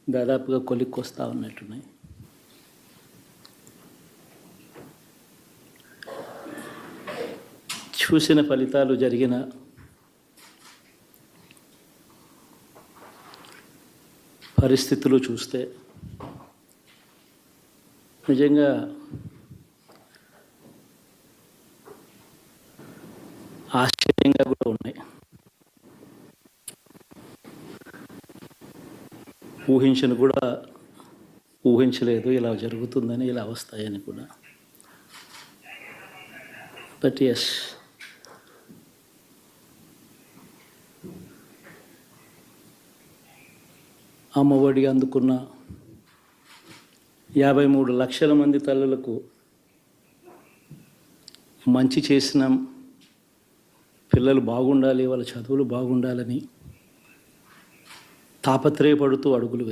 దాదాపుగా కొలిక్కొస్తా ఉన్నట్టున్నాయి. చూసిన ఫలితాలు, జరిగిన పరిస్థితులు చూస్తే నిజంగా ఆశ్చర్యంగా కూడా ఉన్నాయి. ఊహించలేదు ఇలా జరుగుతుందని, ఇలా వస్తాయని కూడా. బట్ ఎస్, అమ్మఒడి అందుకున్న 53 లక్షల మంది తల్లులకు మంచి చేసిన, పిల్లలు బాగుండాలి, వాళ్ళ చదువులు బాగుండాలని తాపత్రయపడుతూ అడుగులు